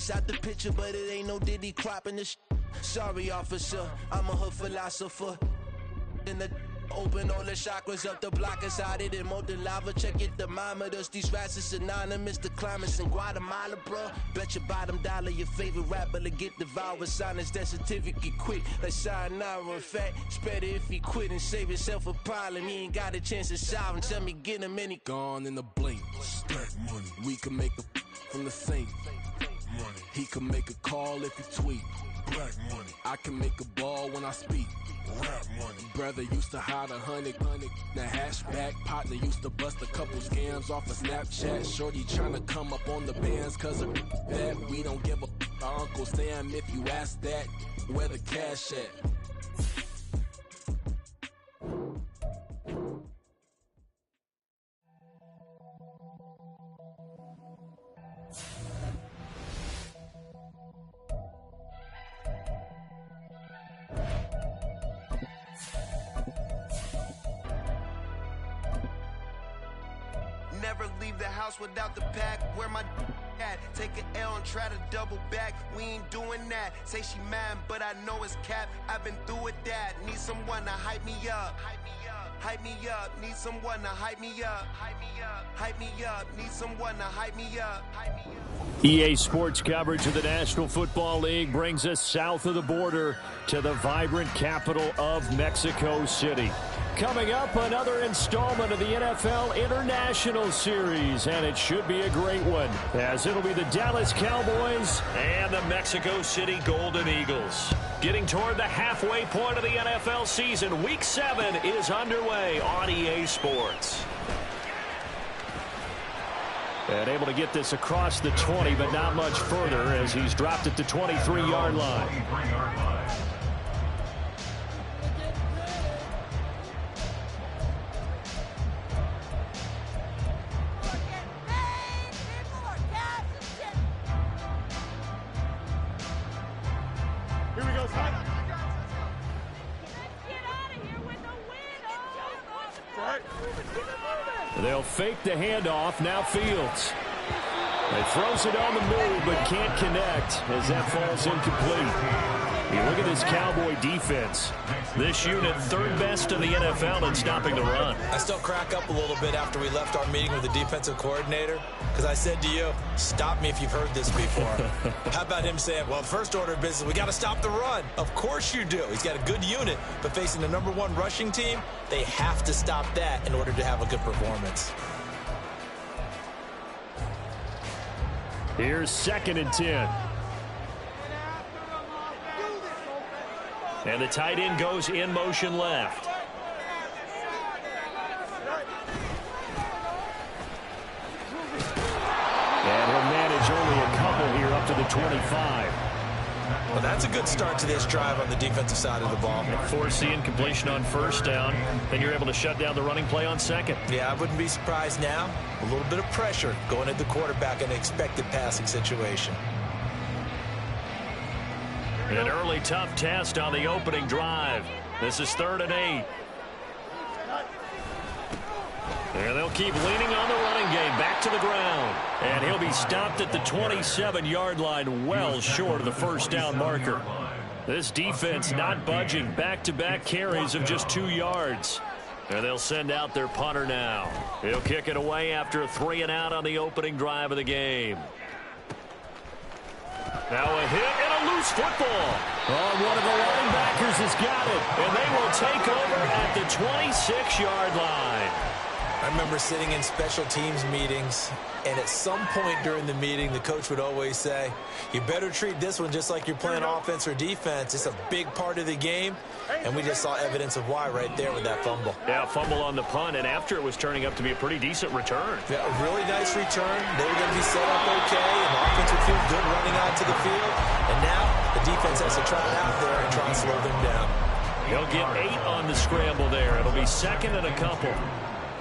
shot the picture, but it ain't no Diddy cropping this. Sorry, officer, I'm a hood philosopher. In the open all the chakras up the block inside it and more than lava. Check your thermometers. These rats is synonymous. The climates in Guatemala, bro. Bet your bottom dollar your favorite rapper to get devoured. Sign his death certificate quick. Like sayonara. In fact, it's better if he quit and save himself a problem. He ain't got a chance to solve and tell me get him any. Gone in a blink. Stack money. We can make a from the same. Money. He can make a call if he tweet. Black money. I can make a ball when I speak. Rap money. Brother used to hide 100. The hashback partner used to bust a couple scams off of Snapchat. Shorty tryna come up on the bands cause of that. We don't give a Uncle Sam if you ask that. Where the cash at? Never leave the house without the pack. Where my at? Take an L and try to double back. We ain't doing that. Say she mad, but I know it's cap. I've been through with that. Need someone to hype me up. Hype me up. Need someone to hype me up. Hype me up. Need someone to hype me up. EA Sports coverage of the National Football League brings us south of the border to the vibrant capital of Mexico City. Coming up, another installment of the NFL International Series, and it should be a great one, as it'll be the Dallas Cowboys and the Mexico City Golden Eagles. Getting toward the halfway point of the NFL season, Week 7 is underway on EA Sports. And able to get this across the 20, but not much further as he's dropped it to 23-yard line. They'll fake the handoff. Now Fields. He throws it on the move, but can't connect as that falls incomplete. You look at this Cowboy defense. This unit, third best in the NFL in stopping the run. I still crack up a little bit after we left our meeting with the defensive coordinator, because I said to you, stop me if you've heard this before. How about him saying, well, first order of business, we got to stop the run. Of course you do. He's got a good unit, but facing the #1 rushing team, they have to stop that in order to have a good performance. Here's 2nd and 10. And the tight end goes in motion left. And he'll manage only a couple here up to the 25. Well, that's a good start to this drive on the defensive side of the ball. Force the incompletion on first down, then you're able to shut down the running play on second. Yeah, I wouldn't be surprised now. A little bit of pressure going at the quarterback in an expected passing situation. An early tough test on the opening drive. This is 3rd and 8. And they'll keep leaning on the running game back to the ground. And he'll be stopped at the 27-yard line, well short of the first down marker. This defense not budging. Back-to-back carries of just 2 yards. And they'll send out their punter now. He'll kick it away after a 3-and-out on the opening drive of the game. Now a hit and a loose football. Oh, one of the linebackers has got it. And they will take over at the 26-yard line. I remember sitting in special teams meetings, and at some point during the meeting, the coach would always say, you better treat this one just like you're playing offense or defense. It's a big part of the game, and we just saw evidence of why right there with that fumble. Yeah, fumble on the punt, and after it was turning up to be a pretty decent return. Yeah, a really nice return. They were going to be set up okay, and the offense would feel good running onto the field. And now the defense has to try it out there and try and slow them down. He'll get 8 on the scramble there. It'll be 2nd and a couple.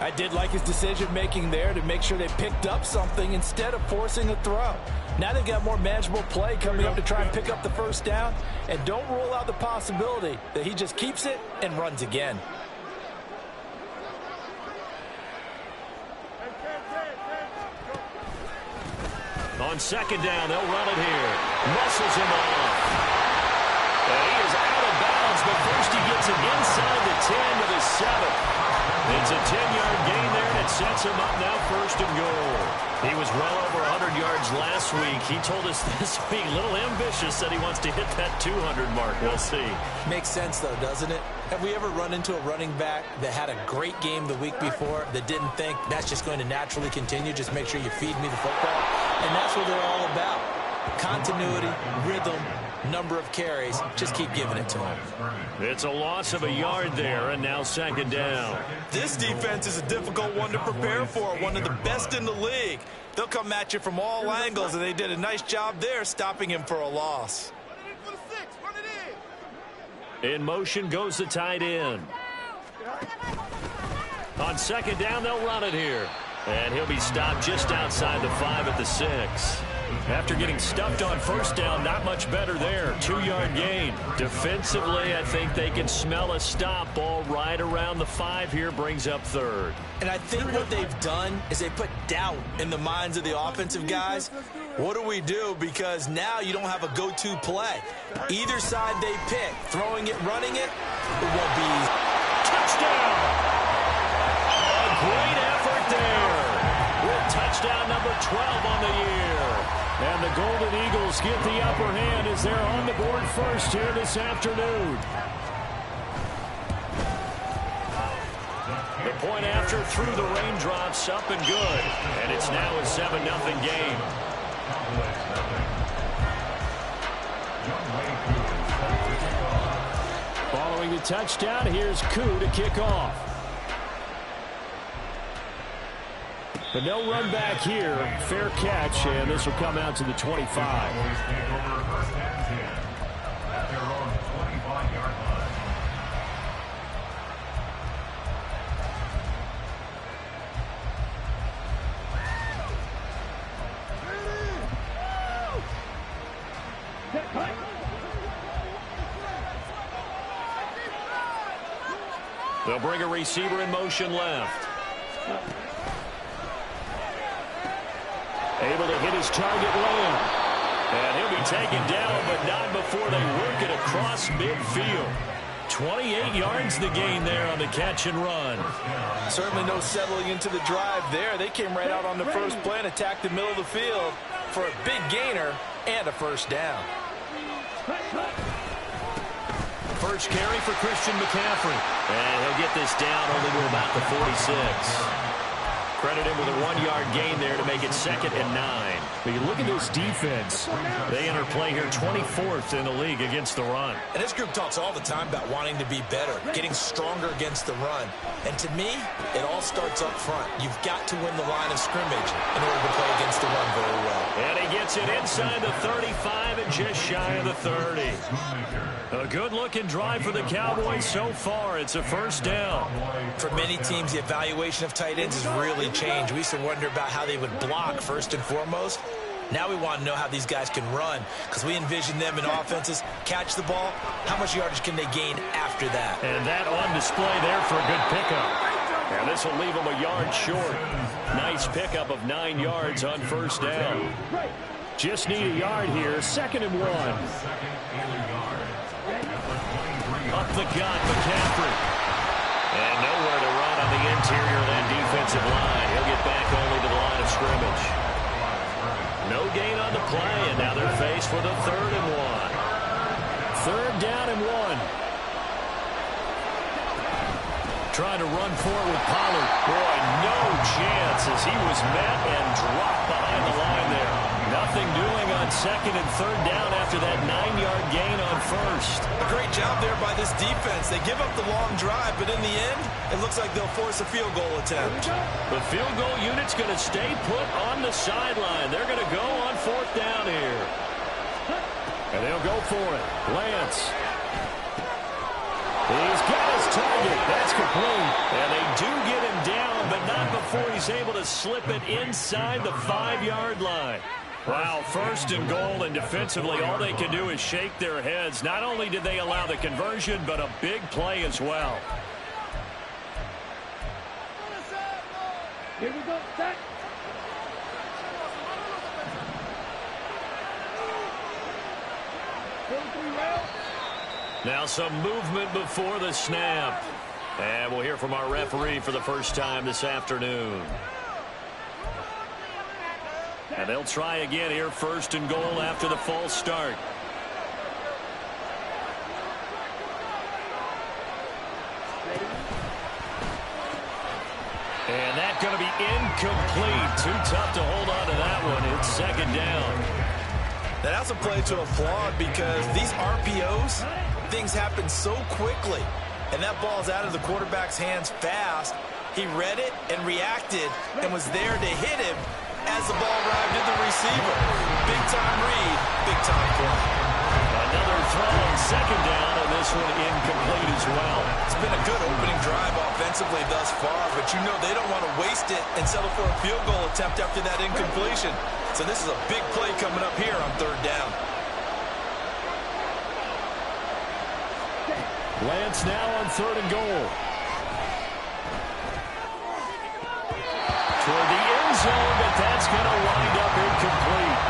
I did like his decision-making there to make sure they picked up something instead of forcing a throw. Now they've got more manageable play coming up to try and pick up the first down. And don't rule out the possibility that he just keeps it and runs again. On 2nd down, they'll run it here. whistles him off. And he is out of bounds, but first he gets it inside the 10 to the 7. It's a 10-yard gain there, and it sets him up now first and goal. He was well over 100 yards last week. He told us this week, a little ambitious, that he wants to hit that 200 mark. We'll see. Makes sense, though, doesn't it? Have we ever run into a running back that had a great game the week before that didn't think that's just going to naturally continue? Just make sure you feed me the football. And that's what they're all about. Continuity, rhythm, number of carries. Just keep giving it to him. It's a loss of a yard there, and now second down. This defense is a difficult one to prepare for, one of the best in the league. They'll come at you from all angles, and they did a nice job there stopping him for a loss. In motion goes the tight end. On second down, they'll run it here. And he'll be stopped just outside the 5 at the 6. After getting stuffed on first down, not much better there. 2-yard gain. Defensively, I think they can smell a stop. Ball right around the 5 here, brings up third. And I think what they've done is they put doubt in the minds of the offensive guys. What do we do? Because now you don't have a go-to play. Either side they pick, throwing it, running it, it won't be easy. Touchdown! A great effort there. With touchdown number 12 on the year. And the Golden Eagles get the upper hand as they're on the board first here this afternoon. The point after through the raindrops, up and good. And it's now a 7-0 game. Following the touchdown, here's Koo to kick off. But no run back here. Fair catch, and this will come out to the 25. They'll bring a receiver in motion left. Able to hit his target lane. And he'll be taken down, but not before they work it across midfield. 28 yards the gain there on the catch and run. Certainly no settling into the drive there. They came right out on the first play and attacked the middle of the field for a big gainer and a first down. First carry for Christian McCaffrey. And he'll get this down only to about the 46. Credit him with a 1-yard gain there to make it 2nd and 9. But you look at this defense. They enter play here 24th in the league against the run. And this group talks all the time about wanting to be better, getting stronger against the run. And to me, it all starts up front. You've got to win the line of scrimmage in order to play against the run very well. And he gets it inside the 35 and just shy of the 30. A good-looking drive for the Cowboys so far. It's a first down. For many teams, the evaluation of tight ends has really changed. We used to wonder about how they would block first and foremost. Now we want to know how these guys can run, because we envision them in offenses catch the ball. How much yardage can they gain after that? And that on display there for a good pickup. And this will leave them a yard short. Nice pickup of 9 yards on first down. Just need a yard here. 2nd and 1. Up the gut, McCaffrey. And nowhere to run on the interior of that defensive line. He'll get back only to the line of scrimmage. No gain on the play, and now they're faced with a 3rd and 1. 3rd down and 1. Trying to run forward with Pollard. Boy, no chance as he was met and dropped behind the line there. Nothing doing on 2nd and 3rd down after that 9-yard gain on first. A great job there by this defense. They give up the long drive, but in the end, it looks like they'll force a field goal attempt. The field goal unit's going to stay put on the sideline. They're going to go on 4th down here. And they'll go for it. Lance. He's got his target. That's complete. And they do get him down, but not before he's able to slip it inside the 5-yard line. Wow, 1st and goal, and defensively all they can do is shake their heads. Not only did they allow the conversion, but a big play as well. Here we go, set. Now some movement before the snap. And we'll hear from our referee for the first time this afternoon. And they'll try again here, 1st and goal after the false start. And that's going to be incomplete. Too tough to hold on to that one. It's 2nd down. That's a play to applaud because these RPOs, things happen so quickly. And that ball's out of the quarterback's hands fast. He read it and reacted and was there to hit him as the ball arrived at the receiver. Big-time read, big-time play. Another throw on 2nd down, and this one incomplete as well. It's been a good opening drive offensively thus far, but you know they don't want to waste it and settle for a field goal attempt after that incompletion. So this is a big play coming up here on 3rd down. Lance now on 3rd and goal. Toward the end zone, but that's going to wind up incomplete.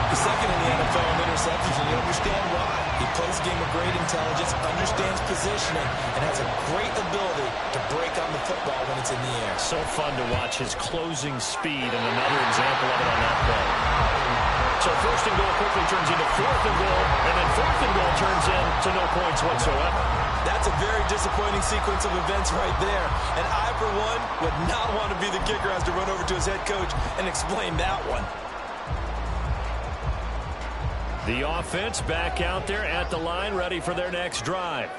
The 2nd in the NFL in interceptions, and you understand why. He plays a game of great intelligence, understands positioning, and has a great ability to break on the football when it's in the air. So fun to watch his closing speed, and another example of it on that play. So 1st and goal quickly turns into 4th and goal, and then 4th and goal turns into no points whatsoever. That's a very disappointing sequence of events right there. And I, for one, would not want to be the kicker has to run over to his head coach and explain that one. The offense back out there at the line, ready for their next drive.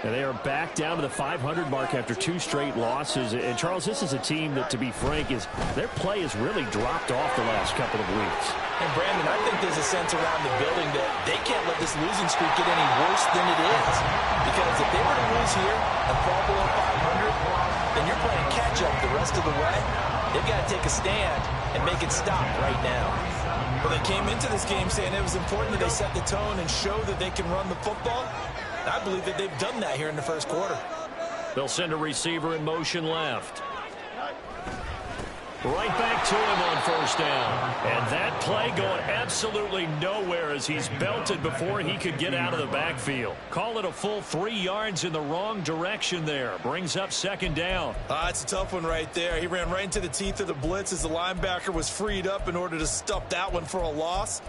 And they are back down to the 500 mark after 2 straight losses. And, Charles, this is a team that, to be frank, their play has really dropped off the last couple of weeks. And, Brandon, I think there's a sense around the building that they can't let this losing streak get any worse than it is. Because if they were to lose here and fall below 500, then you're playing catch-up the rest of the way. They've got to take a stand and make it stop right now. Well, they came into this game saying it was important that they set the tone and show that they can run the football. I believe that they've done that here in the 1st quarter. They'll send a receiver in motion left. Right back to him on 1st down. And that play going absolutely nowhere as he's belted before he could get out of the backfield. Call it a full 3 yards in the wrong direction there. Brings up 2nd down. It's a tough one right there. He ran right into the teeth of the blitz as the linebacker was freed up in order to stuff that one for a loss.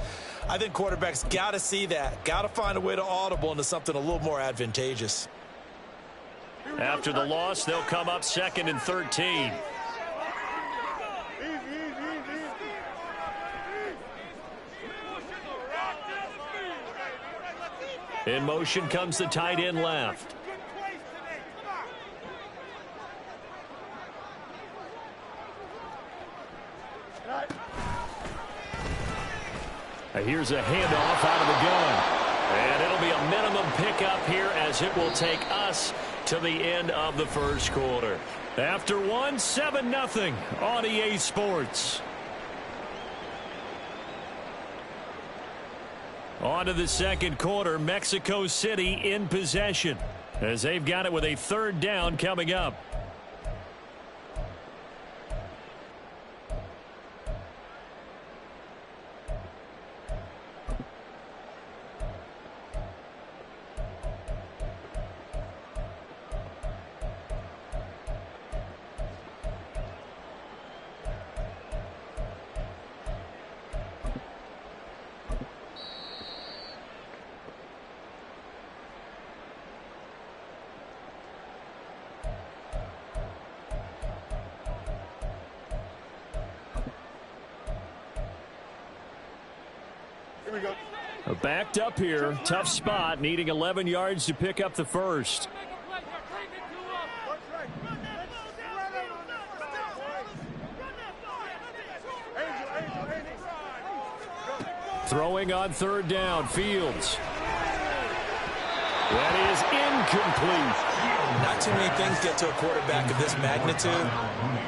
I think quarterbacks got to see that. Got to find a way to audible into something a little more advantageous. After the loss, they'll come up 2nd and 13. In motion comes the tight end left. Here's a handoff out of the gun. And it'll be a minimum pickup here as it will take us to the end of the 1st quarter. After 1, 7-0 on EA Sports. On to the 2nd quarter. Mexico City in possession as they've got it with a 3rd down coming up. Backed up here, tough spot, needing 11 yards to pick up the 1st. Throwing on 3rd down, Fields. That is incomplete. Not too many things get to a quarterback of this magnitude,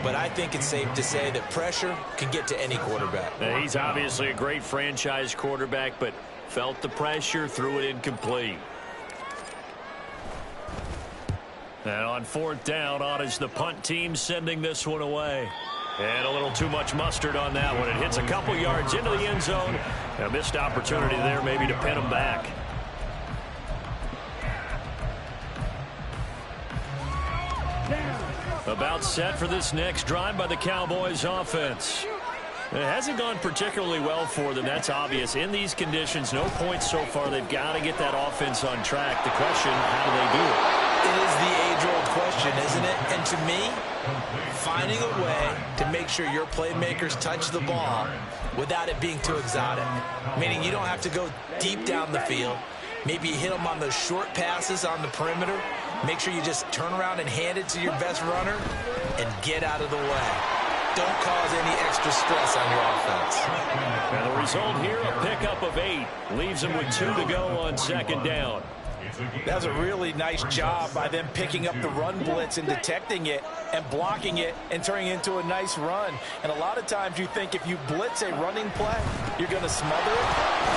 but I think it's safe to say that pressure can get to any quarterback. He's obviously a great franchise quarterback, but felt the pressure, threw it incomplete. And on 4th down, on is the punt team sending this one away. And a little too much mustard on that one. It hits a couple yards into the end zone. A missed opportunity there maybe to pin him back. About set for this next drive by the Cowboys offense. It hasn't gone particularly well for them. That's obvious. In these conditions, no points so far. They've got to get that offense on track. The question, how do they do it? It is the age-old question, isn't it? And to me, finding a way to make sure your playmakers touch the ball without it being too exotic. Meaning you don't have to go deep down the field. Maybe you hit them on those short passes on the perimeter. Make sure you just turn around and hand it to your best runner and get out of the way. Don't cause any extra stress on your offense. And the result here, a pickup of 8. Leaves them with 2 to go on second down. That's a really nice job by them picking up the run blitz and detecting it and blocking it and turning it into a nice run. And a lot of times you think if you blitz a running play, you're going to smother it.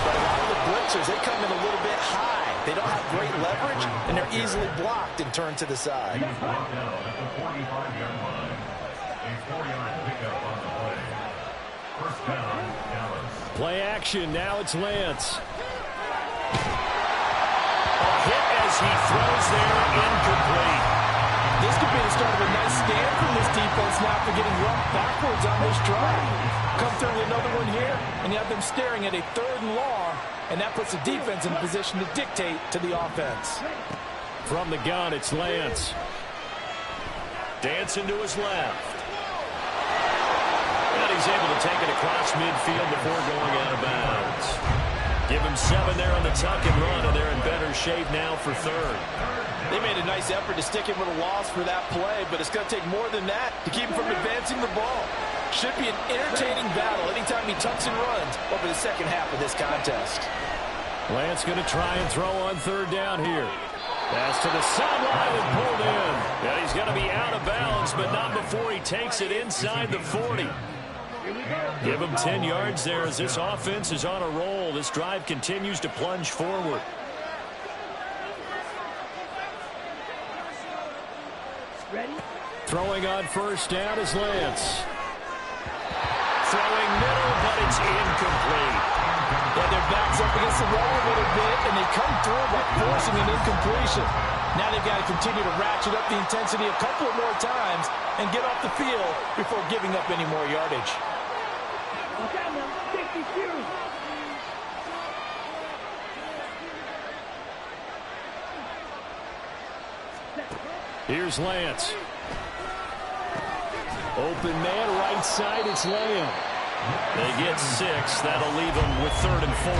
But a lot of the blitzers, they come in a little bit high. They don't have great leverage, and they're easily blocked and turned to the side. Play action. Now it's Lance. Hit as he throws there, incomplete. This could be the start of a nice stand from this defense now for getting run backwards on this drive. Come through with another one here, and you have them staring at a 3rd and long, and that puts the defense in a position to dictate to the offense. From the gun, it's Lance. Dancing to his left. And he's able to take it across midfield before going out of bounds. Give him 7 there on the tuck and run, and they're in better shape now for 3rd. They made a nice effort to stick him with a loss for that play, but it's going to take more than that to keep him from advancing the ball. Should be an entertaining battle anytime he tucks and runs over the second half of this contest. Lance going to try and throw on 3rd down here. Pass to the sideline and pulled in. Yeah, he's going to be out of bounds, but not before he takes it inside the 40. Give him 10 yards there as this offense is on a roll. This drive continues to plunge forward. Ready? Throwing on 1st down is Lance. Throwing middle, but it's incomplete. Yeah, their backs up against the wall a little bit, and they come through by forcing an incompletion. Now they've got to continue to ratchet up the intensity a couple of more times and get off the field before giving up any more yardage. Okay, now, 62. Here's Lance. Open man, right side, it's Lamb. They get 6. That'll leave them with 3rd and 4.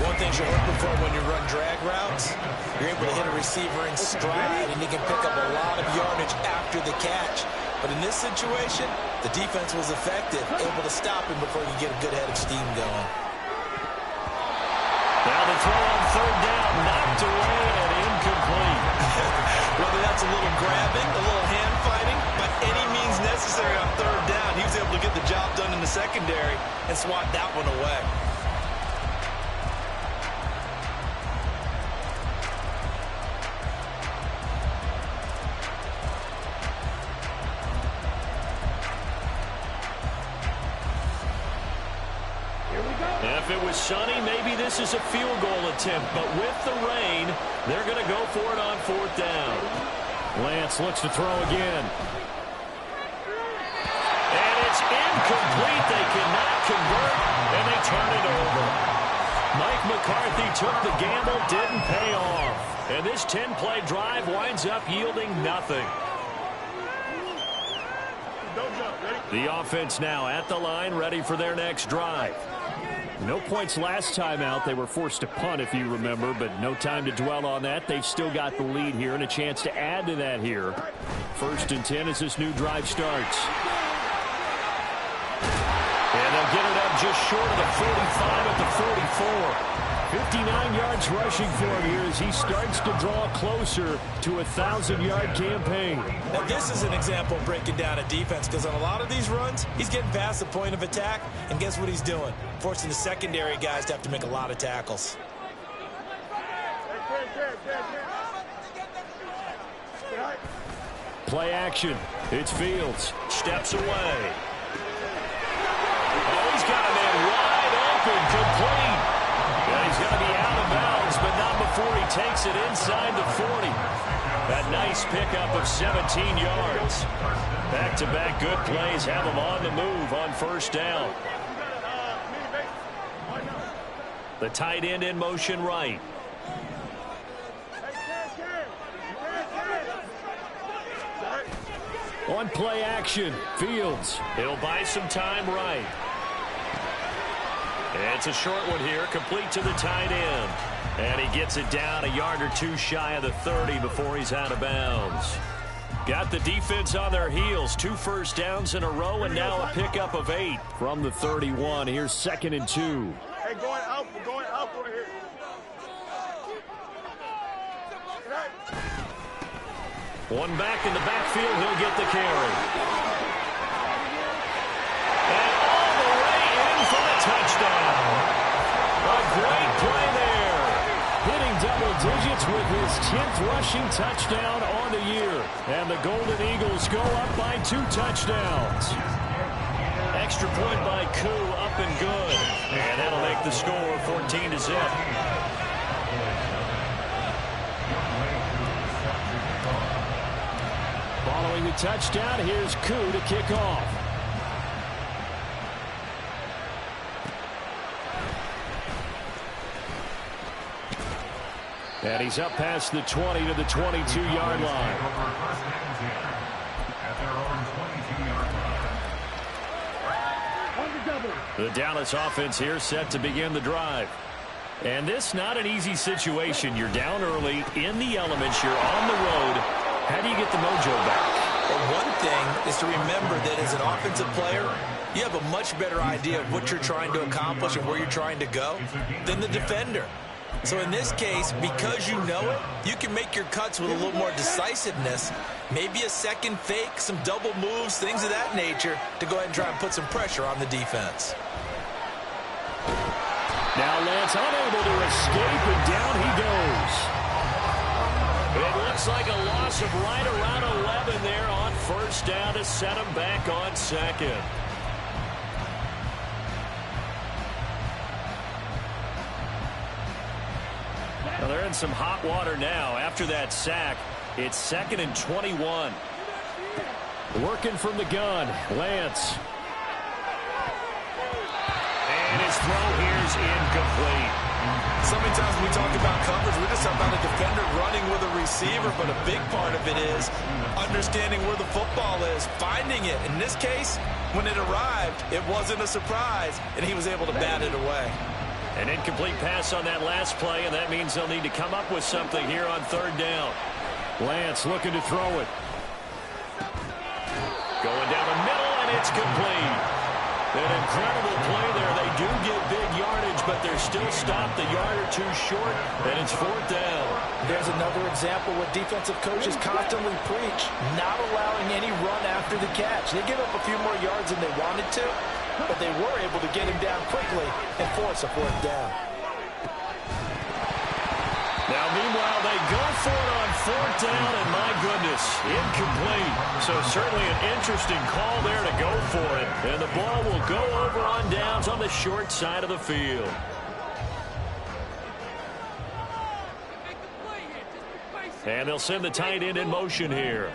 One thing you're looking for when you run drag routes, you're able to hit a receiver in stride, and you can pick up a lot of yardage after the catch. But in this situation, the defense was effective, able to stop him before he could get a good head of steam going. Now the throw on 3rd down, knocked away and incomplete. Whether that's a little grabbing, a little hand fighting, by any means necessary on 3rd down, he was able to get the job done in the secondary and swat that one away. If it was sunny, maybe this is a field goal attempt, but with the rain, they're going to go for it on 4th down. Lance looks to throw again. And it's incomplete. They cannot convert, and they turn it over. Mike McCarthy took the gamble, didn't pay off. And this 10-play drive winds up yielding nothing. The offense now at the line, ready for their next drive. No points last time out. They were forced to punt, if you remember, but no time to dwell on that. They've still got the lead here and a chance to add to that here. 1st and 10 as this new drive starts. And they'll get it up just short of the 45 at the 44. 59 yards rushing for him here as he starts to draw closer to a 1,000-yard campaign. Now, this is an example of breaking down a defense, because on a lot of these runs, he's getting past the point of attack, and guess what he's doing? Forcing the secondary guys to have to make a lot of tackles. Play action. It's Fields. Steps away. Oh, he's got a man wide open, complete. Yeah, he's going to be out of bounds, but not before he takes it inside the 40. A nice pickup of 17 yards. Back-to-back good plays have him on the move on first down. The tight end in motion right. On play action, Fields. He'll buy some time right. It's a short one here, complete to the tight end. And he gets it down a yard or two shy of the 30 before he's out of bounds. Got the defense on their heels. 2 first downs in a row, and now a pickup of 8 from the 31. Here's 2nd and 2. Hey, going out. We're going out right here. One back in the backfield. He'll get the carry. And all the way in for the touchdown. A great play there. Hitting double digits with his 10th rushing touchdown on the year. And the Golden Eagles go up by 2 touchdowns. Extra point by Koo, up and good. And that'll make the score 14-0. Following the touchdown, here's Koo to kick off. And he's up past the 20 to the 22-yard line. The Dallas offense here set to begin the drive. And this not an easy situation. You're down early, in the elements, you're on the road. How do you get the mojo back? Well, one thing is to remember that as an offensive player, you have a much better idea of what you're trying to accomplish and where you're trying to go than the defender. So in this case, because you know it, you can make your cuts with a little more decisiveness, maybe a second fake, some double moves, things of that nature, to go ahead and try and put some pressure on the defense. Now Lance unable to escape, and down he goes. It looks like a loss of right around 11 there on first down to set him back on second. Well, they're in some hot water now. After that sack, it's 2nd and 21. Working from the gun, Lance. And his throw here's incomplete. So many times when we talk about coverage, we're just talking about a defender running with a receiver, but a big part of it is understanding where the football is, finding it. In this case, when it arrived, it wasn't a surprise, and he was able to bat it away. An incomplete pass on that last play, and that means they'll need to come up with something here on 3rd down. Lance looking to throw it. Going down the middle, and it's complete. An incredible play there. They do get big yardage, but they're still stopped a yard or two short, and it's 4th down. There's another example what defensive coaches constantly preach, not allowing any run after the catch. They give up a few more yards than they wanted to, but they were able to get him down quickly and force a 4th down. Now, meanwhile, they go for it on 4th down, and my goodness, incomplete. So certainly an interesting call there to go for it. And the ball will go over on downs on the short side of the field. And they'll send the tight end in motion here.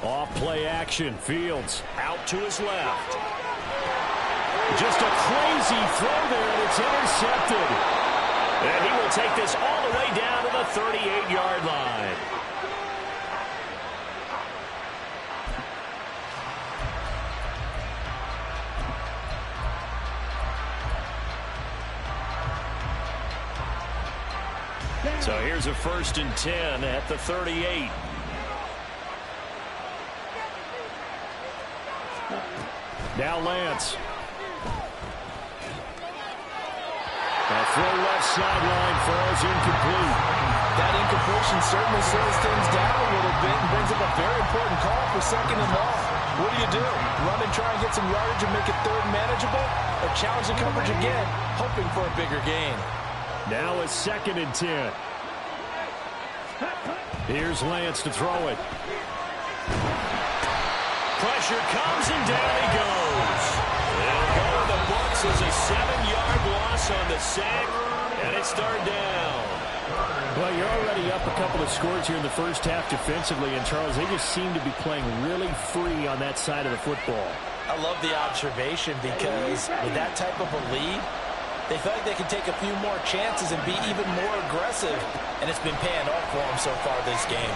Off play action. Fields out to his left. Just a crazy throw there, and it's intercepted. And he will take this all the way down to the 38-yard line. So here's a 1st and 10 at the 38. Now Lance. A throw left sideline falls incomplete. That incompletion certainly slows things down a little bit and brings up a very important call for 2nd and long. What do? Run and try and get some yardage and make it 3rd manageable? Or challenge the coverage again, hoping for a bigger gain? Now a 2nd and 10. Here's Lance to throw it. Pressure comes, and down he goes. Lance on the sack, and it's third down. Well, you're already up a couple of scores here in the first half defensively, and Charles, they just seem to be playing really free on that side of the football. I love the observation because with that type of a lead, they feel like they can take a few more chances and be even more aggressive, and it's been paying off for them so far this game.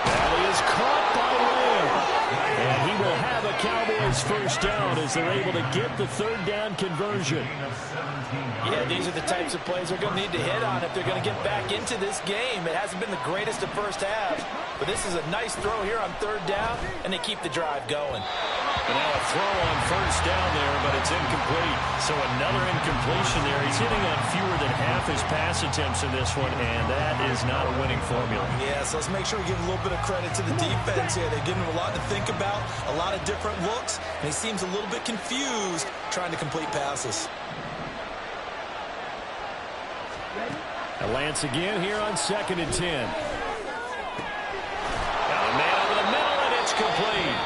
That is caught by Lamb, and he will have a Cowboys first down as they're able to get the third down conversion. Yeah, these are the types of plays they're going to need to hit on if they're going to get back into this game. It hasn't been the greatest of first halves, but this is a nice throw here on third down, and they keep the drive going. And now a throw on first down there, but it's incomplete. So another incompletion there. He's hitting on fewer than half his pass attempts in this one, and that is not a winning formula. Yeah, so let's make sure we give a little bit of credit to the defense here. They're giving him a lot to think about, a lot of different looks, and he seems a little bit confused trying to complete passes. And Lance again here on 2nd and 10. Got a man over the middle, and it's complete.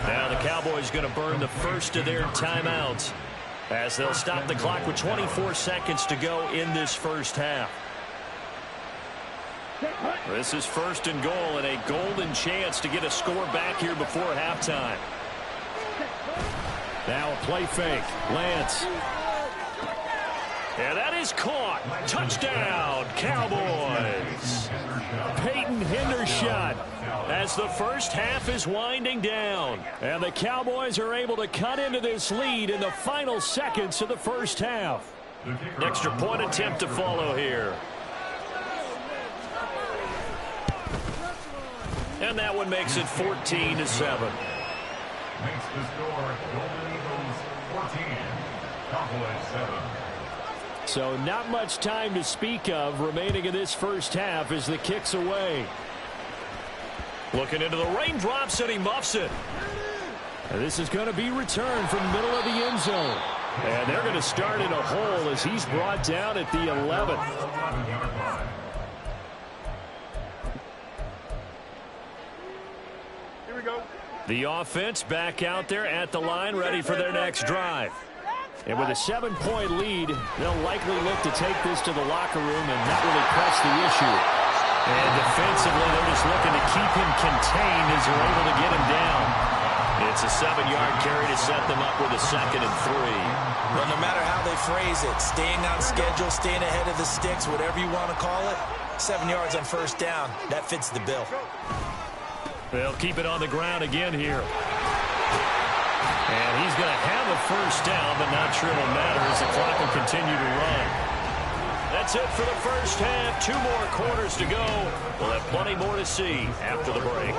Now the Cowboys going to burn the first of their timeouts as they'll stop the clock with 24 seconds to go in this first half. This is 1st and goal and a golden chance to get a score back here before halftime. Now a play fake. Lance. And that is caught. Touchdown, Cowboys. Peyton Hendershot as the first half is winding down. And the Cowboys are able to cut into this lead in the final seconds of the first half. Extra point attempt to follow here. And that one makes it 14-7. Makes the score Golden Eagles 14, Cowboys 7. So not much time to speak of remaining in this first half as the kick's away. Looking into the raindrops, and he muffs it. And this is going to be returned from the middle of the end zone. And they're going to start in a hole as he's brought down at the 11th. Here we go. The offense back out there at the line, ready for their next drive. And with a 7-point lead, they'll likely look to take this to the locker room and not really press the issue. And defensively, they're just looking to keep him contained as they're able to get him down. It's a 7-yard carry to set them up with a 2nd and 3. Well, no matter how they phrase it, staying on schedule, staying ahead of the sticks, whatever you want to call it, 7 yards on first down, that fits the bill. They'll keep it on the ground again here. And he's going to have a first down, but not sure it'll matter as the clock will continue to run. That's it for the first half. 2 more quarters to go. We'll have plenty more to see after the break.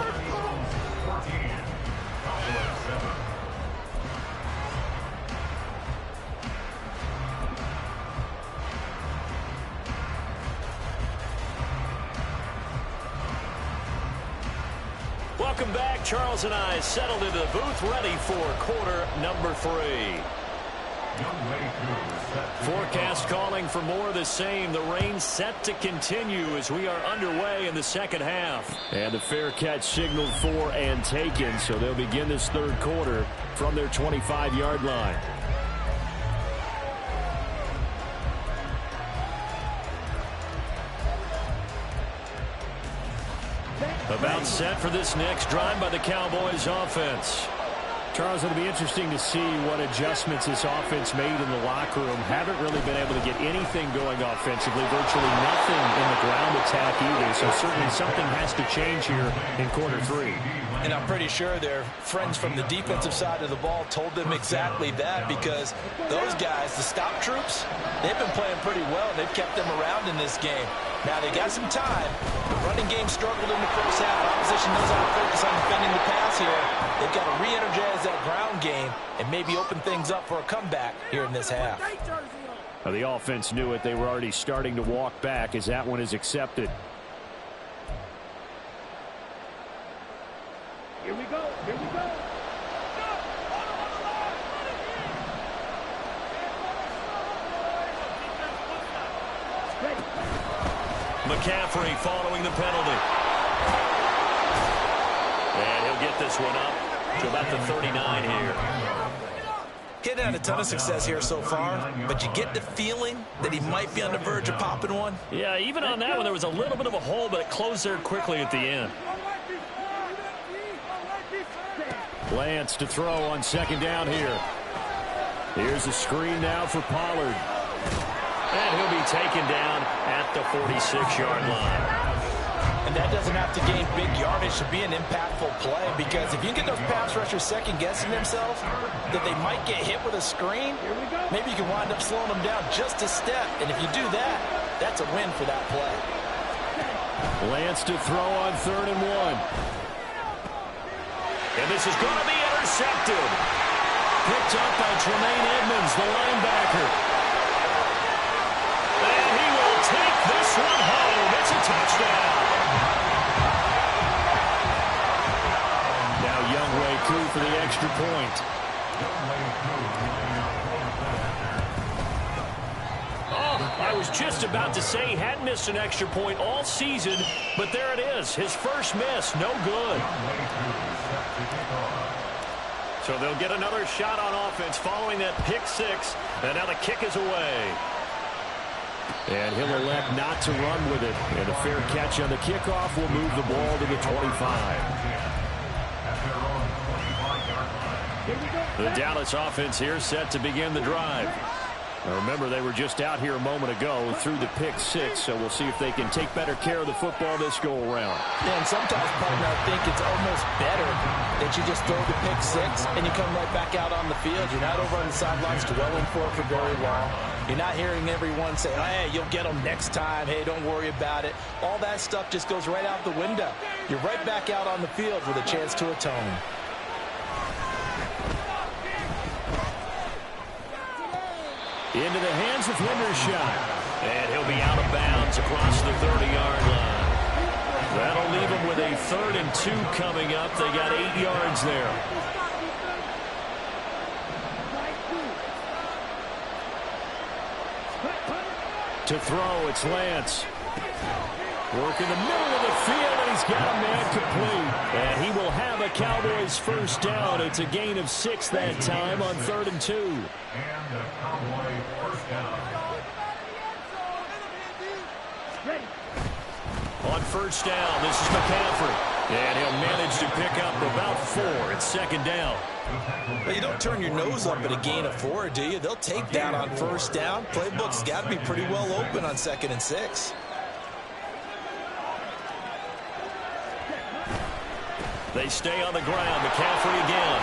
Welcome back. Charles and I settled into the booth, ready for quarter number 3. Forecast calling for more of the same. The rain set to continue as we are underway in the second half. And the fair catch signaled for and taken, so they'll begin this third quarter from their 25-yard line. About set for this next drive by the Cowboys offense. Charles, it'll be interesting to see what adjustments this offense made in the locker room. Haven't really been able to get anything going offensively, virtually nothing in the ground attack either. So certainly something has to change here in quarter 3. And I'm pretty sure their friends from the defensive side of the ball told them exactly that, because those guys, the stop troops, they've been playing pretty well. They've kept them around in this game. Now they got some time. The running game struggled in the first half. Opposition knows how to focus on defending the pass here. They've got to re-energize that ground game and maybe open things up for a comeback here in this half. Well, the offense knew it. They were already starting to walk back as that one is accepted. Here we go. Here we go. McCaffrey following the penalty. And he'll get this one up to about the 39 here. He hadn't had a ton of success here so far, but you get the feeling that he might be on the verge of popping one. Yeah, even on that one, there was a little bit of a hole, but it closed there quickly at the end. Lance to throw on second down here. Here's a screen now for Pollard. And he'll be taken down at the 46-yard line. And that doesn't have to gain big yardage to be an impactful play, because if you can get those pass rushers second-guessing themselves that they might get hit with a screen, maybe you can wind up slowing them down just a step. And if you do that, that's a win for that play. Lance to throw on 3rd and 1. And this is going to be intercepted. Picked up by Tremaine Edmonds, the linebacker. And he will take this one home. It's a touchdown. Now Younghoe Koo for the extra point. Oh, I was just about to say he hadn't missed an extra point all season, but there it is. His first miss, no good. So they'll get another shot on offense following that pick six. And now the kick is away. And he'll elect not to run with it. And a fair catch on the kickoff will move the ball to the 25. The Dallas offense here set to begin the drive. Now remember, they were just out here a moment ago through the pick six, so we'll see if they can take better care of the football this go-around. Yeah, and sometimes, partner, I think it's almost better that you just throw the pick six and you come right back out on the field. You're not over on the sidelines dwelling for very long. You're not hearing everyone say, hey, you'll get them next time. Hey, don't worry about it. All that stuff just goes right out the window. You're right back out on the field with a chance to atone. Into the hands of Hendershot. And he'll be out of bounds across the 30-yard line. That'll leave him with a 3rd and 2 coming up. They got 8 yards there. To throw, it's Lance. Work in the middle of the field, and he's got a man complete. And he will have a Cowboys first down. It's a gain of 6 that time on 3rd and 2. And the Cowboy first down. On first down, this is McCaffrey. And he'll manage to pick up about 4. It's 2nd down. Well, you don't turn your nose up at a gain of 4, do you? They'll take that on first down. Playbook's got to be pretty well open on 2nd and 6. They stay on the ground. McCaffrey again.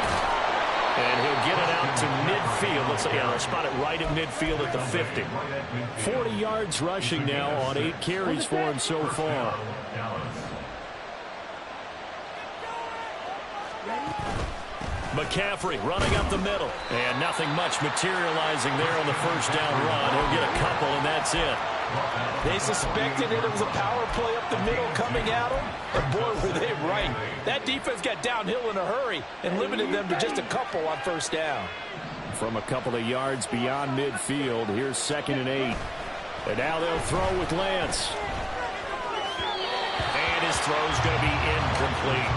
And he'll get it out to midfield. Let's say, I'll spot it right at midfield at the 50. 40 yards rushing now on 8 carries for him so far. McCaffrey running up the middle. And nothing much materializing there on the first down run. He'll get a couple, and that's it. They suspected that it was a power play up the middle coming at them, and boy, were they right. That defense got downhill in a hurry and limited them to just a couple on first down. From a couple of yards beyond midfield, here's 2nd and 8. And now they'll throw with Lance. And his throw's going to be incomplete.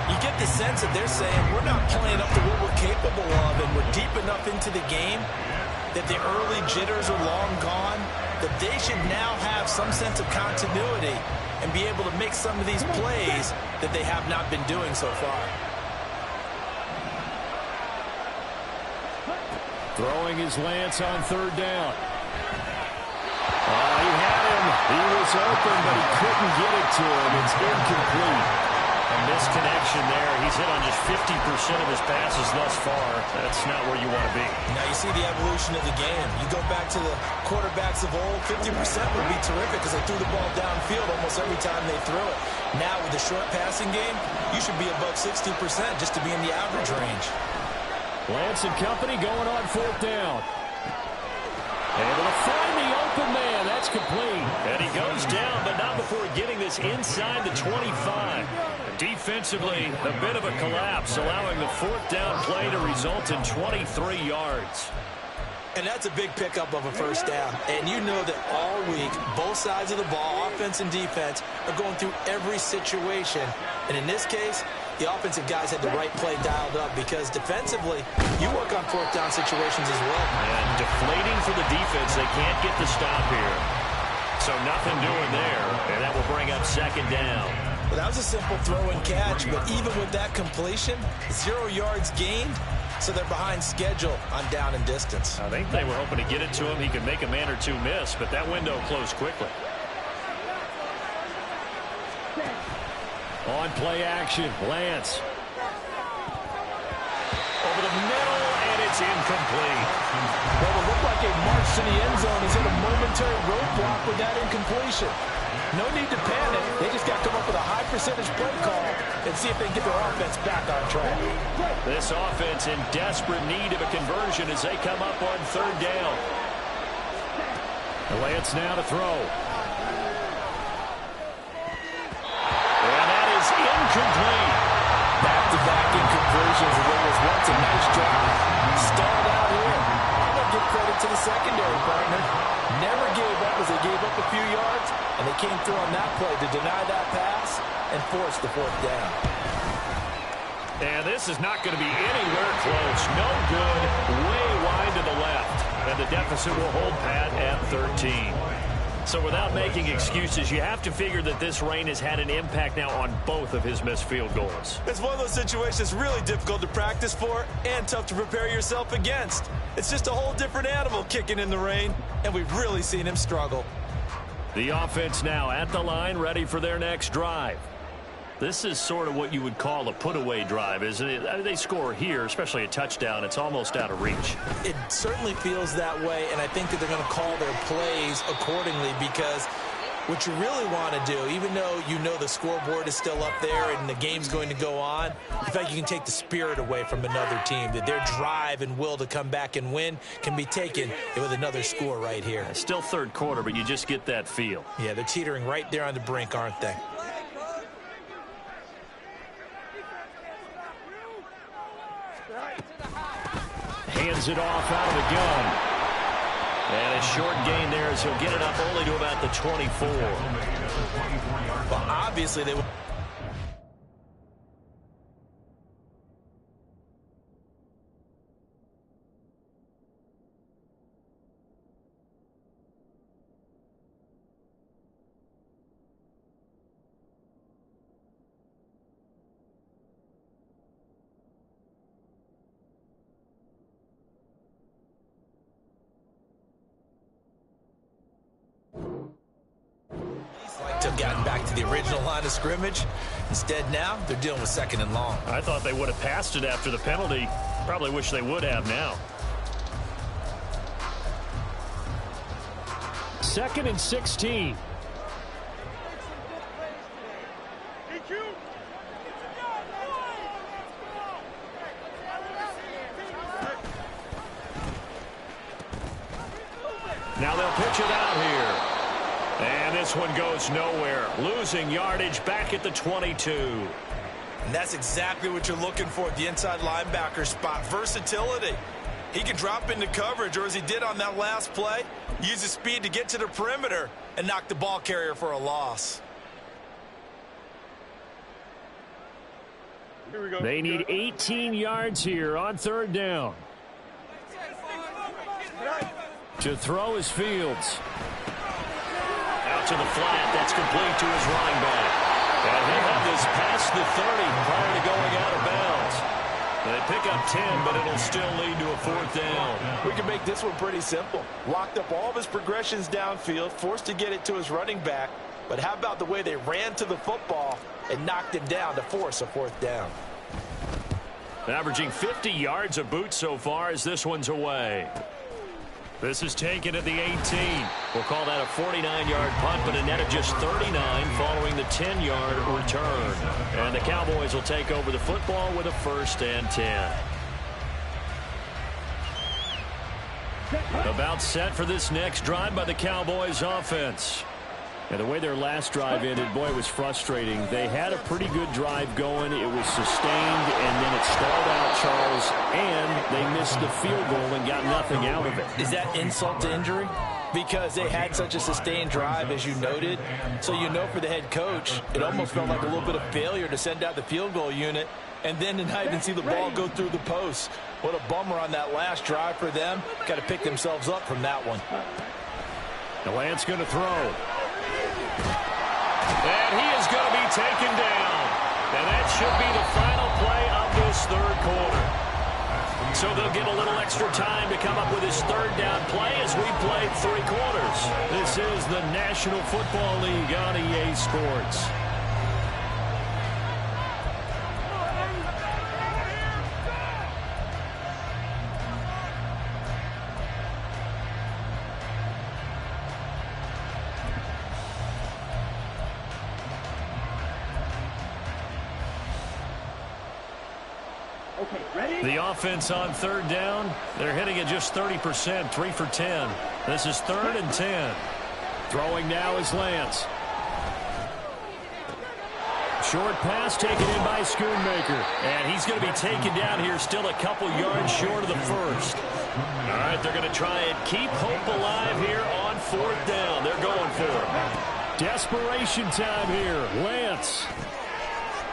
You get the sense that they're saying we're not playing up to what we're capable of, and we're deep enough into the game that the early jitters are long gone, that they should now have some sense of continuity and be able to make some of these plays that they have not been doing so far. Throwing his Lance on 3rd down. He had him. He was open, but he couldn't get it to him. It's incomplete. A misconnection there. He's hit on just 50% of his passes thus far. That's not where you want to be. Now you see the evolution of the game. You go back to the quarterbacks of old, 50% would be terrific because they threw the ball downfield almost every time they threw it. Now with the short passing game, you should be above 60% just to be in the average range. Lance and company going on 4th down. Able to find the open man. That's complete. And he goes down, but not before getting this inside the 25. Defensively, a bit of a collapse, allowing the 4th down play to result in 23 yards. And that's a big pickup of a first down. And you know that all week, both sides of the ball, offense and defense, are going through every situation. And in this case, the offensive guys had the right play dialed up because defensively, you work on fourth down situations as well. And deflating for the defense. They can't get the stop here. So nothing doing there. And that will bring up second down. Well, that was a simple throw and catch, but even with that completion, 0 yards gained. So they're behind schedule on down and distance. I think they were hoping to get it to him. He could make a man or two miss, but that window closed quickly. On play action, Lance. Over the middle, and it's incomplete. Well, it looked like a march to the end zone. He's hit a momentary roadblock with that incompletion. No need to panic. They just got to come up with a high percentage play call and see if they can get their offense back on track. This offense in desperate need of a conversion as they come up on third down. Lance now to throw. And that is incomplete. Back-to-back inconversions. It was once a nice drive. Stalled out here. I'm going to give credit to the secondary partner. Never gave up as they gave up a few yards, and they came through on that play to deny that pass and force the fourth down. And this is not going to be anywhere close. No good. Way wide to the left. And the deficit will hold pat at 13. So without making excuses, you have to figure that this rain has had an impact now on both of his missed field goals. It's one of those situations really difficult to practice for and tough to prepare yourself against. It's just a whole different animal kicking in the rain, and we've really seen him struggle. The offense now at the line, ready for their next drive. This is sort of what you would call a put-away drive, isn't it? I mean, they score here, especially a touchdown. It's almost out of reach. It certainly feels that way, and I think that they're going to call their plays accordingly because what you really want to do, even though you know the scoreboard is still up there and the game's going to go on, in fact, you can take the spirit away from another team, that their drive and will to come back and win can be taken with another score right here. Still third quarter, but you just get that feel. Yeah, they're teetering right there on the brink, aren't they? Hands it off out of the gun. And a short gain there as he'll get it up only to about the 24. Well, obviously they would. Have gotten back to the original line of scrimmage. Instead now they're dealing with second and long. I thought they would have passed it after the penalty. Probably wish they would have now. 2nd and 16. Now they'll pitch it out here. And this one goes nowhere. Losing yardage back at the 22. And that's exactly what you're looking for at the inside linebacker spot. Versatility. He can drop into coverage, or as he did on that last play, use his speed to get to the perimeter and knock the ball carrier for a loss. Here we go. They need 18 yards here on third down. To throw is Fields. Out to the flat. That's complete to his running back. And he'll have this past the 30 prior to going out of bounds. They pick up 10, but it'll still lead to a fourth down. We can make this one pretty simple. Locked up all of his progressions downfield, forced to get it to his running back. But how about the way they ran to the football and knocked him down to force a fourth down? Averaging 50 yards a boot so far as this one's away. This is taken at the 18. We'll call that a 49-yard punt, but a net of just 39 following the 10-yard return. And the Cowboys will take over the football with a 1st and 10. About set for this next drive by the Cowboys offense. And the way their last drive ended, boy, it was frustrating. They had a pretty good drive going. It was sustained, and then it stalled out, Charles, and they missed the field goal and got nothing out of it. Is that insult to injury? Because they had such a sustained drive, as you noted. So you know for the head coach, it almost felt like a little bit of failure to send out the field goal unit and then to not even see the ball go through the post. What a bummer on that last drive for them. Got to pick themselves up from that one. The Lance going to throw. And he is going to be taken down. And that should be the final play of this third quarter. So they'll get a little extra time to come up with his third down play as we play 3 quarters. This is the National Football League on EA Sports. Okay, ready? The offense on third down, they're hitting at just 30%, 3 for 10. This is 3rd and 10. Throwing now is Lance. Short pass taken in by Schoonmaker. And he's going to be taken down here, still a couple yards short of the first. All right, they're going to try and keep hope alive here on 4th down. They're going for it. Desperation time here. Lance.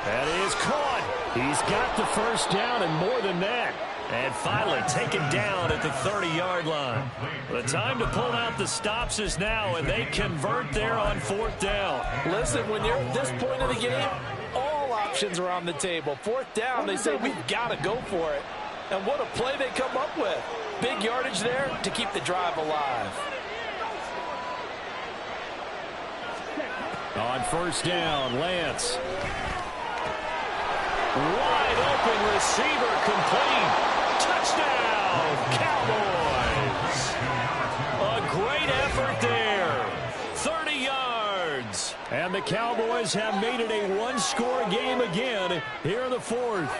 That is caught. He's got the first down and more than that. And finally taken down at the 30-yard line. The time to pull out the stops is now, and they convert there on 4th down. Listen, when you're at this point of the game, all options are on the table. 4th down, they say, we've got to go for it. And what a play they come up with. Big yardage there to keep the drive alive. On 1st down, Lance. Wide open receiver complete. Touchdown, Cowboys. A great effort there. 30 yards. And the Cowboys have made it a one-score game again here in the 4th.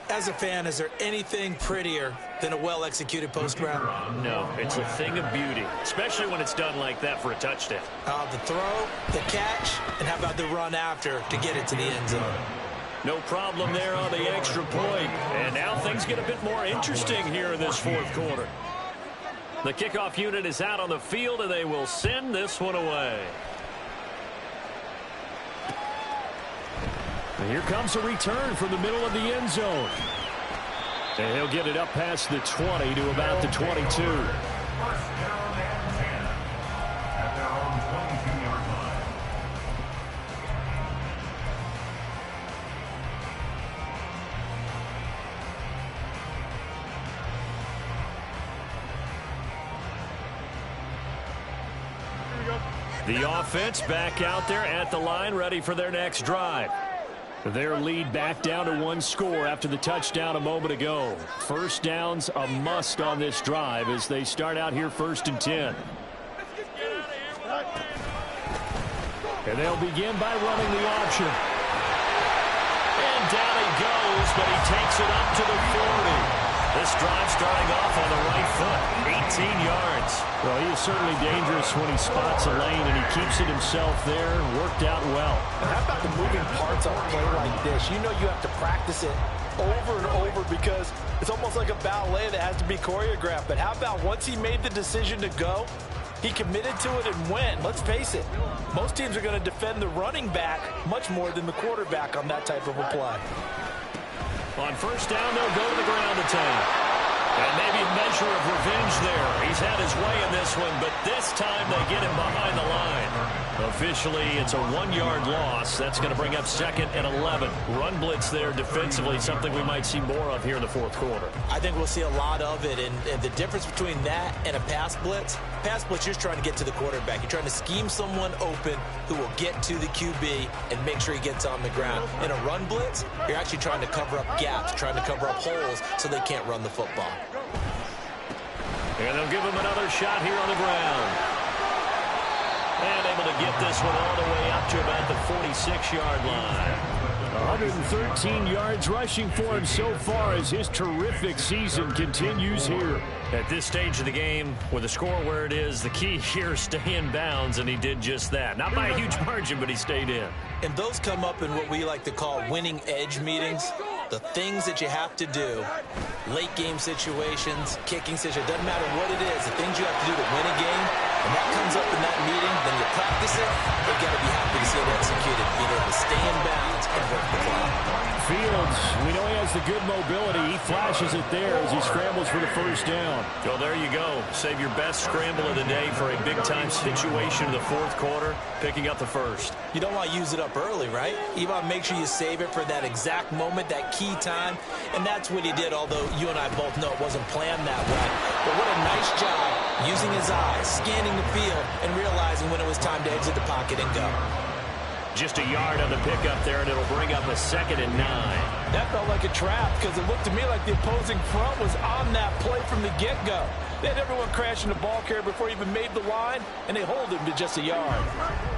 As a fan, is there anything prettier than a well-executed post route? No, it's a thing of beauty, especially when it's done like that for a touchdown. The throw, the catch, and how about the run after to get it to the end zone? No problem there on the extra point. And now things get a bit more interesting here in this 4th quarter. The kickoff unit is out on the field, and they will send this one away. And here comes a return from the middle of the end zone. And he'll get it up past the 20 to about the 22. The offense back out there at the line, ready for their next drive. Their lead back down to 1 score after the touchdown a moment ago. 1st down's a must on this drive as they start out here 1st and 10. And they'll begin by running the option. And down he goes, but he takes it up to the 40. This drive starting off on the right foot, 18 yards. Well, he is certainly dangerous when he spots a lane, and he keeps it himself there. Worked out well. And how about the moving parts on a play like this? You know you have to practice it over and over because it's almost like a ballet that has to be choreographed. But how about once he made the decision to go, he committed to it and went. Let's face it, most teams are going to defend the running back much more than the quarterback on that type of a play. On 1st down, they'll go to the ground attack. And maybe a measure of revenge there. He's had his way in this one, but this time they get him behind the line. Officially, it's a 1-yard loss. That's going to bring up 2nd and 11. Run blitz there defensively, something we might see more of here in the 4th quarter. I think we'll see a lot of it, and the difference between that and a pass blitz, you're just trying to get to the quarterback. You're trying to scheme someone open who will get to the QB and make sure he gets on the ground. In a run blitz, you're actually trying to cover up gaps, trying to cover up holes so they can't run the football. And they'll give him another shot here on the ground. And able to get this one all the way up to about the 46-yard line. 113 yards rushing for him so far as his terrific season continues here. At this stage of the game, with the score where it is, the key here is stay in bounds, and he did just that. Not by a huge margin, but he stayed in. And those come up in what we like to call winning edge meetings. The things that you have to do, late game situations, kicking situations, doesn't matter what it is, the things you have to do to win a game, and that comes up in that meeting, then you practice it, you've got to be happy to see it executed, being able to stay in bounds and work the clock. Fields, we know he has the good mobility. He flashes it there as he scrambles for the first down. Well, there you go. Save your best scramble of the day for a big-time situation in the fourth quarter, picking up the first. You don't want to use it up early, right? You want to make sure you save it for that exact moment, that key time, and that's what he did, although you and I both know it wasn't planned that way. But what a nice job using his eyes, scanning the field, and realizing when it was time to exit the pocket and go. Just a yard on the pickup there, and it'll bring up a 2nd and 9. That felt like a trap because it looked to me like the opposing front was on that play from the get-go. They had everyone crashing the ball carrier before he even made the line, and they hold him to just a yard.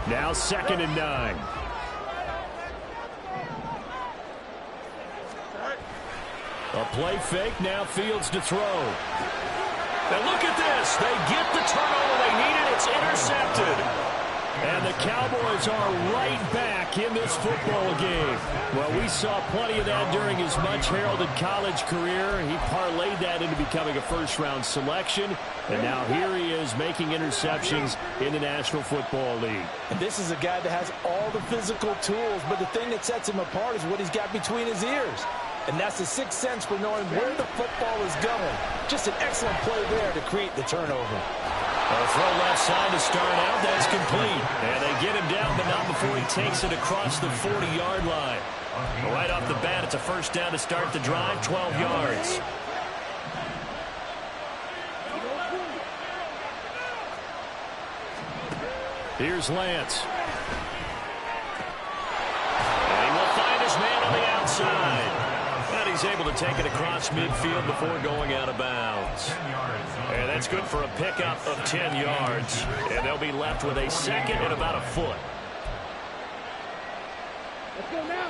Now 2nd and 9. A play fake, now Fields to throw. Now look at this. They get the turnover they needed. It's intercepted. And the Cowboys are right back in this football game. Well, we saw plenty of that during his much-heralded college career. He parlayed that into becoming a first-round selection. And now here he is making interceptions in the National Football League. And this is a guy that has all the physical tools, but the thing that sets him apart is what he's got between his ears. And that's the sixth sense for knowing where the football is going. Just an excellent play there to create the turnover. A throw left side to start out. That's complete. And they get him down, but not before he takes it across the 40-yard line. Right off the bat, it's a first down to start the drive, 12 yards. Here's Lance. And he will find his man on the outside. And he's able to take it across midfield before going out of bounds. And that's good for a pickup of 10 yards. And they'll be left with a 2nd and about a foot. Let's go now.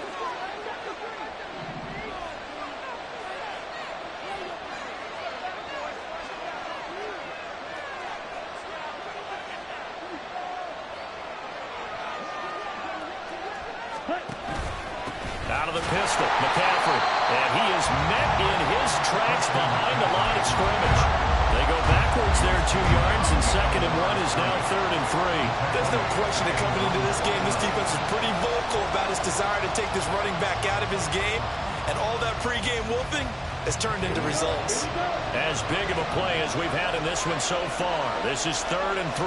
Out of the pistol, McCaffrey. And he is met in his tracks behind the line of scrimmage. They go backwards there 2 yards, and 2nd and 1 is now 3rd and 3. There's no question that coming into this game, this defense is pretty vocal about his desire to take this running back out of his game. And all that pregame whooping has turned into results. As big of a play as we've had in this one so far. This is 3rd and 3.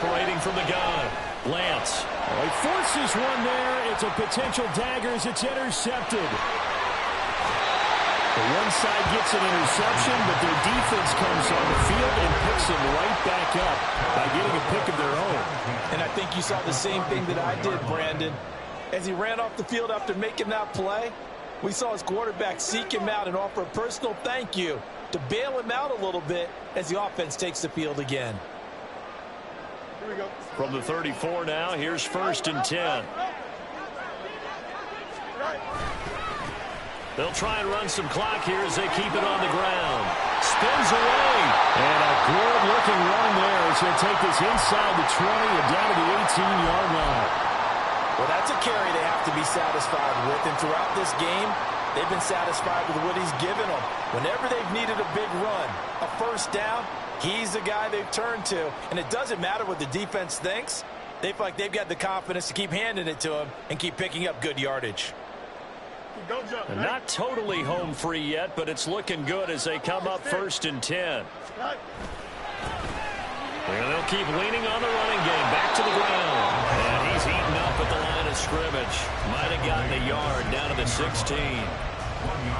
Operating from the gun, Lance. Oh, he forces one there. It's a potential dagger as it's intercepted. The one side gets an interception, but their defense comes on the field and picks him right back up by getting a pick of their own. And I think you saw the same thing that I did, Brandon. As he ran off the field after making that play, we saw his quarterback seek him out and offer a personal thank you to bail him out a little bit as the offense takes the field again. Here we go. From the 34 now, here's 1st and 10. They'll try and run some clock here as they keep it on the ground. Spins away. And a good-looking run there as he'll take this inside the 20 and down to the 18-yard line. Well, that's a carry they have to be satisfied with. And throughout this game, they've been satisfied with what he's given them. Whenever they've needed a big run, a first down, he's the guy they've turned to. And it doesn't matter what the defense thinks. They feel like they've got the confidence to keep handing it to him and keep picking up good yardage. Don't jump, right? Not totally home free yet, but it's looking good as they come up 1st and 10. Right. Well, they'll keep leaning on the running game. Back to the ground. And he's eaten up at the line of scrimmage. Might have gotten a yard down to the 16.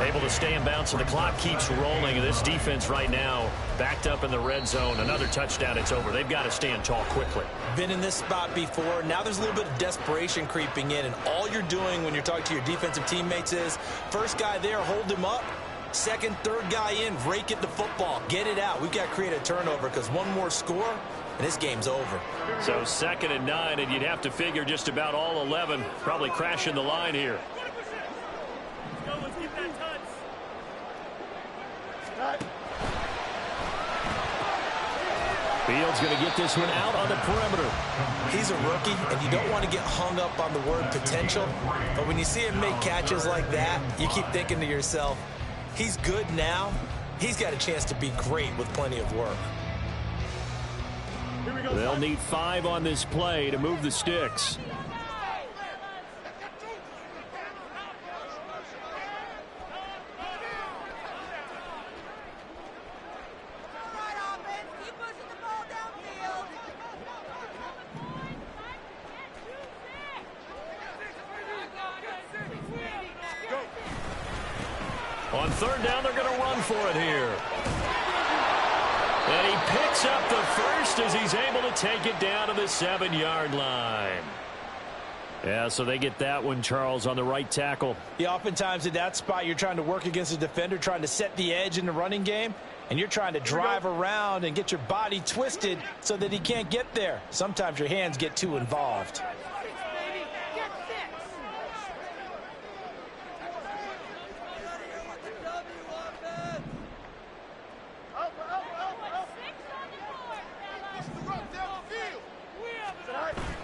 Able to stay in bounds, and the clock keeps rolling. And this defense right now backed up in the red zone. Another touchdown, it's over. They've got to stand tall quickly. Been in this spot before. Now there's a little bit of desperation creeping in. And all you're doing when you're talking to your defensive teammates is, first guy there, hold him up. Second, third guy in, rake at the football. Get it out. We've got to create a turnover because one more score, and this game's over. So 2nd and 9, and you'd have to figure just about all 11 probably crashing the line here. Let's get that touch. Fields going to get this one out on the perimeter. He's a rookie, and you don't want to get hung up on the word potential. But when you see him make catches like that, you keep thinking to yourself, he's good now. He's got a chance to be great with plenty of work. They'll need 5 on this play to move the sticks. On 3rd down, they're going to run for it here. And he picks up the first as he's able to take it down to the 7-yard line. Yeah, so they get that one, Charles, on the right tackle. Yeah, oftentimes in that spot, you're trying to work against a defender, trying to set the edge in the running game, and you're trying to drive around and get your body twisted so that he can't get there. Sometimes your hands get too involved.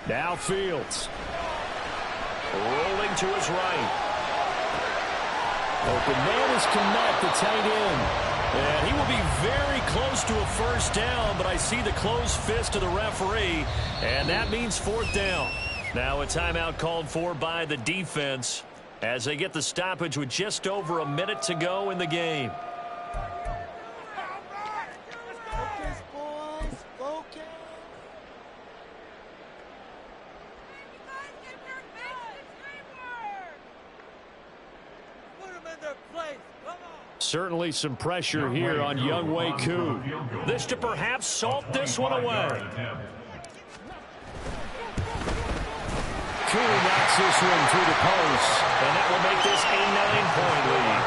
Now Fields. Rolling to his right. Open man is Kmet, the tight end. And he will be very close to a 1st down, but I see the closed fist of the referee, and that means 4th down. Now a timeout called for by the defense as they get the stoppage with just over a minute to go in the game. Certainly some pressure here on young Wei Koo. This to perhaps salt this one away. Koo knocks this one through the post, and that will make this a 9-point lead.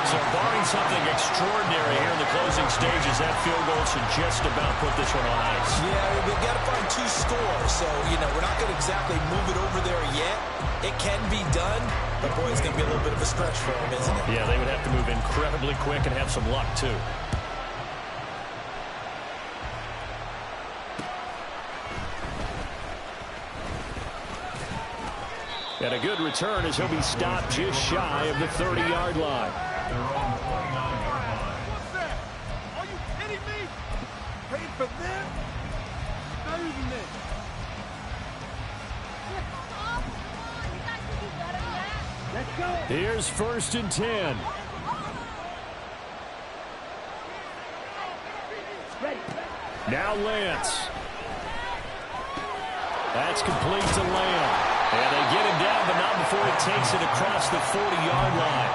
So barring something extraordinary here in the closing stages, that field goal should just about put this one on ice. Yeah, we've got to find 2 scores, so, we're not going to exactly move it over there yet. It can be done, but, boy, it's going to be a little bit of a stretch for them, isn't it? Yeah, they would have to move incredibly quick and have some luck, too. And a good return as he'll be stopped just shy of the 30-yard line. What's that? Are you kidding me? Paid for them? Not even this. Let's go. Here's 1st and 10. Now Lance. That's complete to Lamb. And they get him down, but not before he takes it across the 40-yard line.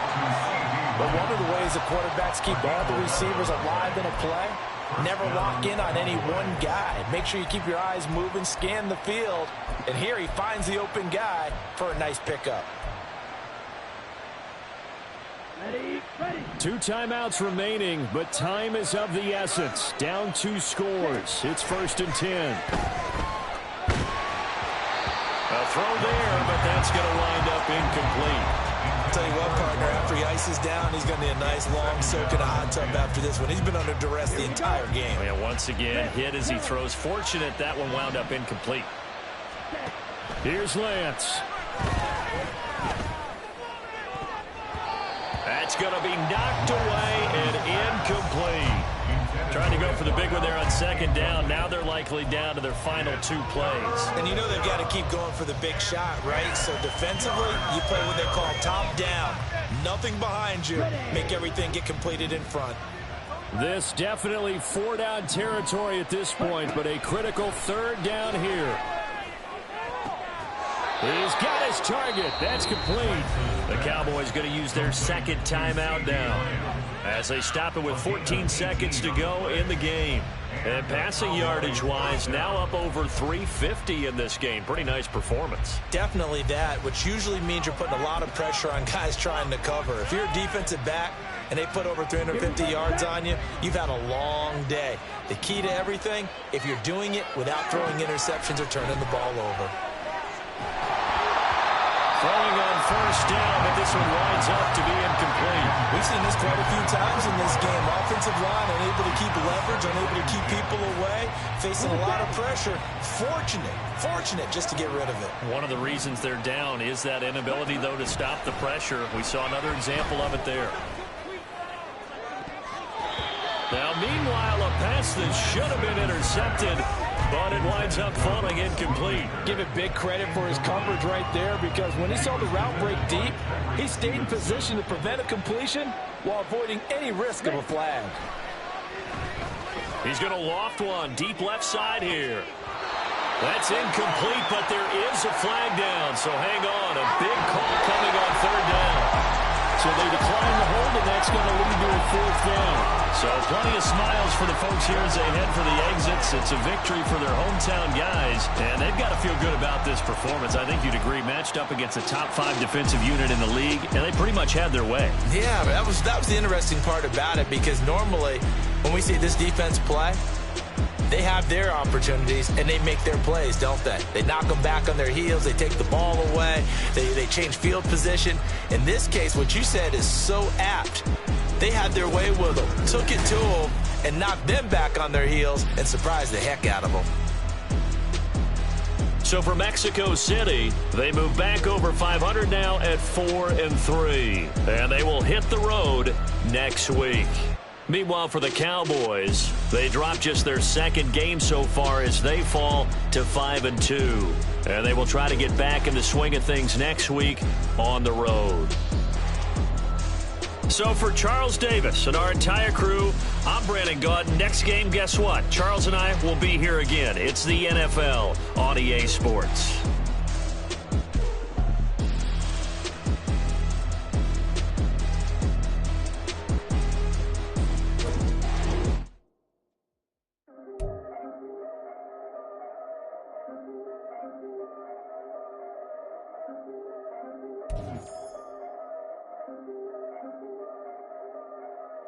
But one of the ways the quarterbacks keep all the receivers alive in a play, never lock in on any one guy. Make sure you keep your eyes moving, scan the field. And here he finds the open guy for a nice pickup. 2 timeouts remaining, but time is of the essence. Down 2 scores. It's 1st and 10. A throw there, but that's going to wind up incomplete. I'll tell you what, partner, after he ices down, he's going to need a nice long soak in a hot tub after this one. He's been under duress the entire game. Yeah, once again, hit as he throws. Fortunate that one wound up incomplete. Here's Lance. That's going to be knocked away and incomplete. Trying to go for the big one there on 2nd down. Now they're likely down to their final 2 plays. And you know they've got to keep going for the big shot, right? So defensively, you play what they call top down. Nothing behind you. Make everything get completed in front. This definitely 4-down territory at this point, but a critical 3rd down here. He's got his target. That's complete. The Cowboys going to use their 2nd timeout now. as they stop it with 14 seconds to go in the game. And passing yardage-wise, now up over 350 in this game. Pretty nice performance. Definitely that, which usually means you're putting a lot of pressure on guys trying to cover. If you're a defensive back and they put over 350 yards on you, you've had a long day. The key to everything, if you're doing it without throwing interceptions or turning the ball over. Throwing on first down, but this one winds up to be incomplete. We've seen this quite a few times in this game. Offensive line unable to keep leverage, unable to keep people away, facing a lot of pressure. Fortunate just to get rid of it. One of the reasons they're down is that inability, though, to stop the pressure. We saw another example of it there. Now, meanwhile, a pass that should have been intercepted, but it winds up falling incomplete. Give it big credit for his coverage right there, because when he saw the route break deep, he stayed in position to prevent a completion while avoiding any risk of a flag. He's going to loft one deep left side here. That's incomplete, but there is a flag down, so hang on. A big call coming on third down. So they decline the hold, and that's going to lead to a fourth down. So plenty of smiles for the folks here as they head for the exits. It's a victory for their hometown guys, and they've got to feel good about this performance. I think you'd agree, matched up against a top 5 defensive unit in the league, and they pretty much had their way. Yeah, that was the interesting part about it, because normally when we see this defense play, they have their opportunities, and they make their plays, don't they? They knock them back on their heels. They take the ball away. They change field position. In this case, what you said is so apt. They had their way with them, took it to them, and knocked them back on their heels and surprised the heck out of them. So for Mexico City, they move back over 500 now at 4-3, and they will hit the road next week. Meanwhile, for the Cowboys, they drop just their second game so far as they fall to 5-2. And they will try to get back in the swing of things next week on the road. So for Charles Davis and our entire crew, I'm Brandon Gaudin. Next game, guess what? Charles and I will be here again. It's the NFL on EA Sports.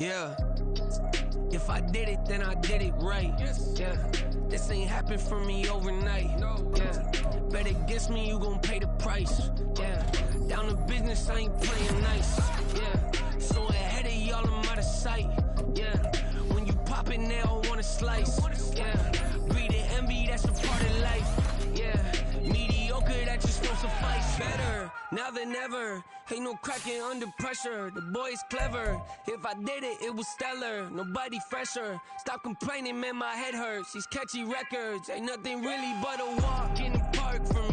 Yeah, if I did it, then I did it right. Yeah, this ain't happened for me overnight. Yeah, bet against me, you gon' pay the price. Yeah, down to business, I ain't playing nice. Yeah, so ahead of y'all, I'm out of sight. Yeah, when you pop it, they all wanna slice. Yeah, greed and envy, that's a part of life. Yeah, mediocre, that just won't suffice. Better now than ever. Ain't no cracking under pressure. The boy's clever. If I did it, it was stellar. Nobody fresher. Stop complaining, man, my head hurts. These catchy records ain't nothing really but a walk in the park for me.